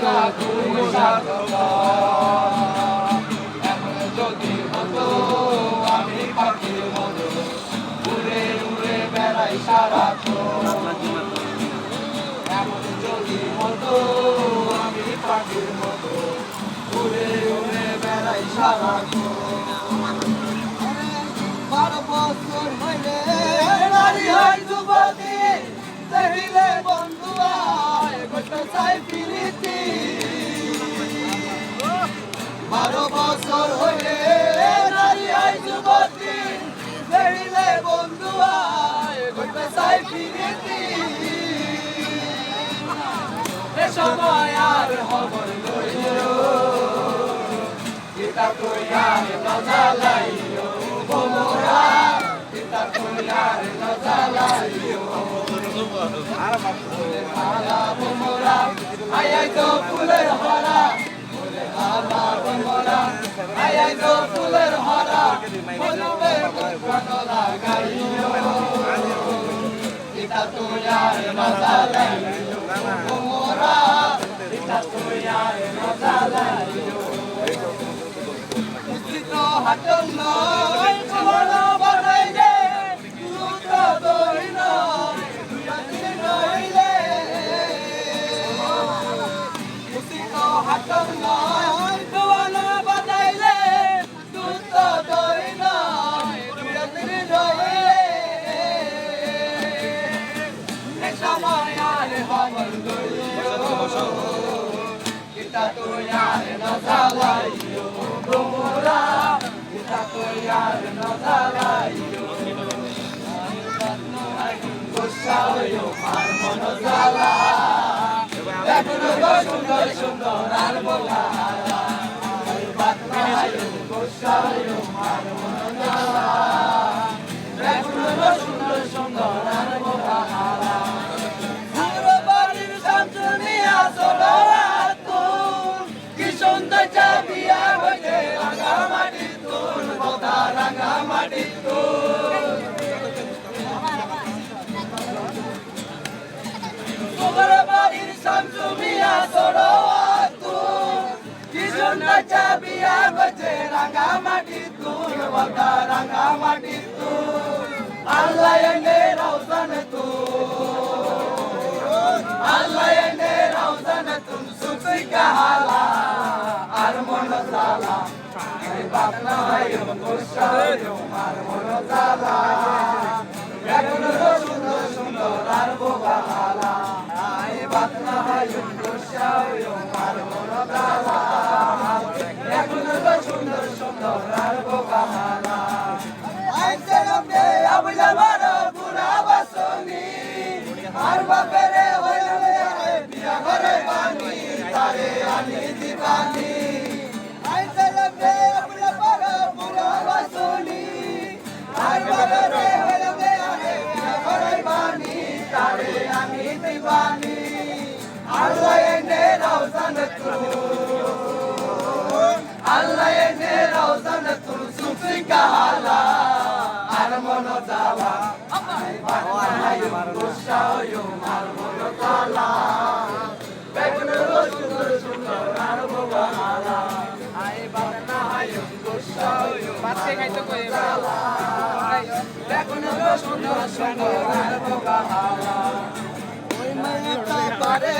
না তুমি এখন যদি হতো আমি পাখির মতো উড়ে উড়ে বেড়াই সারাক্ষণ এমন যদি হতো আমি পাখির মতো উড়ে উড়ে বেড়াই সারাক্ষণ 12 বছর হইলে নারী হয় যুবতী দেখিলে বন্ধু আয় গোটা চাই প্রীতি 12 বছর হইলে নারী হয় যুবতী দেখিলে বন্ধু আয় গোটা চাই প্রীতি এ সময় আর খবর লইও কিতা কইয়ার মজা লাইও ভোমরা কিতা কইয়ার মজা লাইও হালা ভোমরা আই তো ফুলের হরা ফুলে হালা ভোমরা আই তো ফুলের হরা মনবে প্রাণ লাগাইও কিতা কইয়ার মজা লাইও ভোমরা কিতা কইয়ার মজা লাইও হাটল নয় চলো বানাইলে দুটো দই নয় দুয়াতি নইলে মুসিকো হাটল নয় চলো বানাইলে দুটো দই নয় দুয়াতি নইলে এক সময় আলে খবর লইও কিতা তুই আর না জ্বালাইও তোমরা Yar nazalayo, gosayo marmono zala. Dekno goshundor shundor albohala. Batnayo gosayo marmono zala. Dekno goshundor shundor albohala. Arabarir samtuni asolato, kishonda chabiya hoye agamati. বাড়ির শামসুমিয়া সরোয়াতু কিশোরনা চাবিয়া গজে রাঙা মাটি তুল বলতা রাঙা মাটি তুল আল্লাহ এনে রওজান তু আল্লাহ এনে রওজান তুম সুখি কাহালা আর মন জালা বাপ না হয় গোসাইও আর মন জালা এখন সুন্দর সুন্দর আর বোবালা আই বাপ না হয় গোসাইও আর মন জালা এখন সুন্দর সুন্দর আর বোবালা আই সেরম দে আবুলা মারো বুড়া বাসনি আর বাপেরে হইলে বিয়া ঘরে বানি তারে আনি দিবানি আই সেরম দে আবুলা মারো বুড়া বাসনি আর বাপেরে হইলে বিয়া ঘরে বানি তারে আনি দিবানি আল্লাহ এনে রওজান তু আল্লাহ এনে রওজান তু সুফি কাহালা আর মন জালা আই বানাই গোসাইও আর মন জালা বেগুন সুন্দর সুন্দর আর বোবালা আই বানাই গোসাইও পাতে খাইতে কই জালা বেগুন সুন্দর সুন্দর আর বোবালা ওই মায়াটা পারে